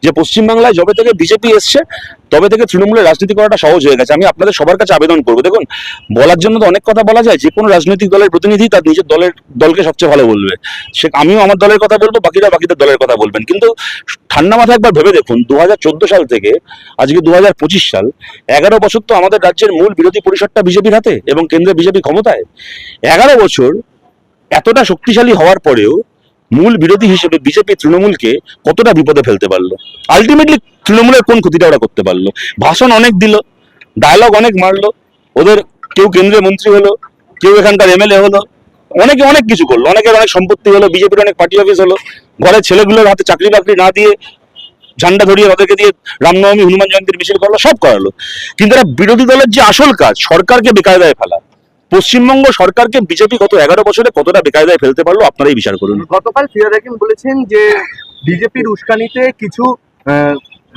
যে পশ্চিমবাংলায় যবে থেকে বিজেপি এসছে তবে থেকে তৃণমূলের রাজনীতি করাটা সহজ হয়ে গেছে। আমি আপনাদের সবার কাছে আবেদন করবো, দেখুন বলার জন্য তো অনেক কথা বলা যায়, যে কোনো রাজনৈতিক দলের প্রতিনিধি তার নিজের দলকে সবচেয়ে ভালো বলবে। সে আমিও আমার দলের কথা বলবো, বাকিরা বাকিদের দলের কথা বলবেন, কিন্তু ঠান্ডা মাথায় একবার ভেবে দেখুন 2014 সাল থেকে আজকে 2025 সাল, 11 বছর তো আমাদের রাজ্যের মূল বিরোধী পরিষদটা বিজেপির হাতে এবং কেন্দ্রে বিজেপি ক্ষমতায়। 11 বছর এতটা শক্তিশালী হওয়ার পরেও মূল বিরোধী হিসেবে বিজেপি তৃণমূলকে কতটা বিপদে ফেলতে পারলো? আলটিমেটলি তৃণমূলের কোন ক্ষতিটা ওরা করতে পারলো? ভাষণ অনেক দিল, ডায়লগ অনেক মারলো, ওদের কেউ কেন্দ্রীয় মন্ত্রী হলো, কেউ এখানকার এমএলএ হলো, অনেকে অনেক কিছু করলো, অনেকের অনেক সম্পত্তি হলো, বিজেপির অনেক পার্টি অফিস হলো, ঘরের ছেলেগুলোর হাতে চাকরি বাকরি না দিয়ে ঝান্ডা ধরিয়ে ওদেরকে দিয়ে রামনবমী হনুমান জয়ন্তীর মিছিল করলো, সব করালো। কিন্তু এরা বিরোধী দলের যে আসল কাজ, সরকারকে বেকায়দায় ফেলা, পশ্চিমবঙ্গ সরকারকে বিজেপি গত 11 বছরে কতটা বেকায়দায় ফেলতে পারলো আপনারাই বিচার করুন। গতকাল ফিরোজ হাকিম বলেছেন যে বিজেপির উস্কানিতে কিছু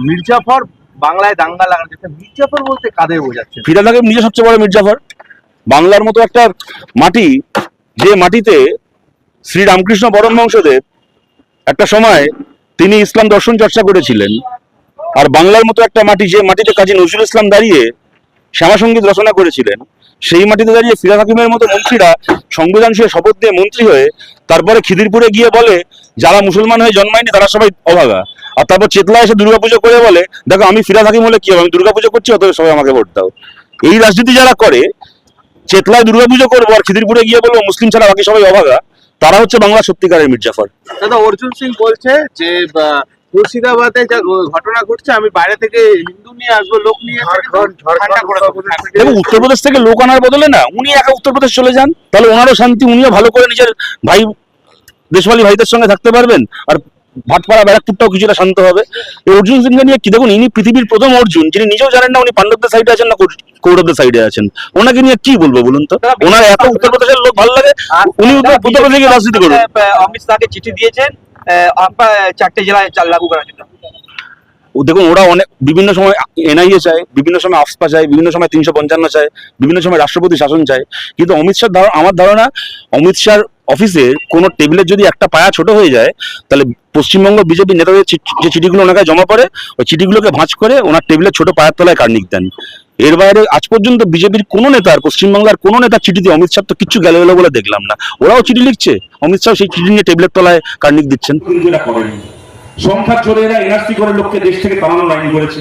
মির্জাফর বাংলায় দাঙ্গা লাগাচ্ছে। মির্জাফর বলতে কাদের বোঝাচ্ছে? ফিরোজ হাকিম নিজে সবচেয়ে বড় মির্জাফর। বাংলার মতো একটা মাটি, যে মাটিতে শ্রী রামকৃষ্ণ পরমহংসদেব একটা সময় তিনি ইসলাম দর্শন চর্চা করেছিলেন, আর বাংলার মতো একটা মাটি, যে মাটিতে কাজী নজরুল ইসলাম দাঁড়িয়ে শ্যামাসঙ্গীত রচনা করেছিলেন, সেই মাটিতে দাঁড়িয়ে ফিরোজ হাকিমের মতো মন্ত্রীরা সংবিধান ছুঁয়ে শপথ দিয়ে মন্ত্রী হয়ে তারপরে খিদিরপুরে গিয়ে বলে যারা মুসলমান হয়ে জন্মায়নি তারা সবাই অভাগা, আর তারপর চেতলা এসে দুর্গাপুজো করে বলে দেখো আমি ফিরোজ হাকিম হলে কি হবে, আমি দুর্গাপুজো করছি, অতএব সবাই আমাকে ভোট দাও। এই রাজনীতি যারা করে, চেতলায় দুর্গাপুজো করবো আর খিদিরপুরে গিয়ে বলবো মুসলিম ছাড়া বাকি সবাই অভাগা, তারা হচ্ছে বাংলার সত্যিকারের মির্জাফর। দাদা, অর্জুন সিং বলছে যে মুর্শিদাবাদে যা ঘটনা ঘটছে, আমি বাইরে থেকে হিন্দু নিয়ে আসবো, লোক নিয়ে দেখুন উত্তরপ্রদেশ থেকে লোক আনার বদলে না উনি একা উত্তরপ্রদেশ চলে যান, তাহলে ওনারও শান্তি, উনিও ভালো করে নিজের ভাই দেশওয়ালি ভাইদের সঙ্গে থাকতে পারবেন, আর ভাটপাড়া ব্যারাকপুরটাও কিছুটা শান্ত হবে। এই অর্জুন সিংকে নিয়ে কি, দেখুন ইনি পৃথিবীর প্রথম অর্জুন যিনি নিজেও জানেন না উনি পাণ্ডবদের সাইডে আছেন না কৌরবদের সাইডে আছেন। ওনাকে নিয়ে কি বলবো বলুন তো? ওনার এত উত্তরপ্রদেশের লোক ভালো লাগে, উনি উত্তরপ্রদেশে রাজনীতি করুন। অমিত শাহকে চিঠি দিয়েছেন 4টে জেলায় চাল লাগু করার জন্য। দেখুন ওরা অনেক বিভিন্ন সময় এনআইএ চায়, বিভিন্ন সময় আফস্পা চায়, বিভিন্ন সময় 355 চায়, বিভিন্ন সময় রাষ্ট্রপতি শাসন চায়, কিন্তু অমিত শাহ আমার ধারণা অমিত শাহর অফিসের কোনো টেবিলের যদি একটা পায়া ছোট হয়ে যায়, তাহলে পশ্চিমবঙ্গ বিজেপি নেতাদের যে চিঠিগুলো ওনাকে জমা পড়ে, ওই চিঠিগুলোকে ভাঁজ করে ওনার টেবিলের ছোট পায়ের তলায় কার্নিক দেন। এর বাইরে আজ পর্যন্ত বিজেপির কোনো নেতার, পশ্চিমবাংলার কোনো নেতার চিঠিতে অমিত শাহ তো কিচ্ছু গেল বলে দেখলাম না। ওরাও চিঠি লিখছে, অমিত শাহ সেই চিঠি নিয়ে টেবিলের তলায় কার্নিক দিচ্ছেন। সংখ্যার জোরে এরা এনআরসি করে লোককে দেশ থেকে তাড়ানোর আইন করেছে,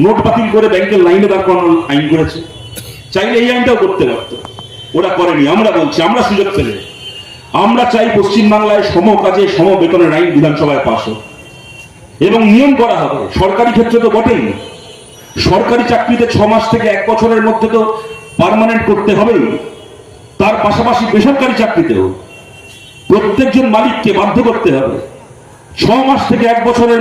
নোট বাতিল করে ব্যাংকের লাইনে দাঁড় করানোর আইন করেছে। চাইলে এই আইনটাও করতে পারত, ওরা করেনি। আমরা বলছি, আমরা সুযোগ পেলে আমরা চাই পশ্চিমবাংলায় সম কাজে সম বেতনের আইন বিধানসভায় পাশ হোক এবং নিয়ম করা হবে। সরকারি ক্ষেত্রে তো বটেই, সরকারি চাকরিতে 6 মাস থেকে 1 বছরের মধ্যে তো পার্মানেন্ট করতে হবেই, তার পাশাপাশি বেসরকারি চাকরিতেও প্রত্যেকজন মালিককে বাধ্য করতে হবে 6 মাস থেকে 1 বছরের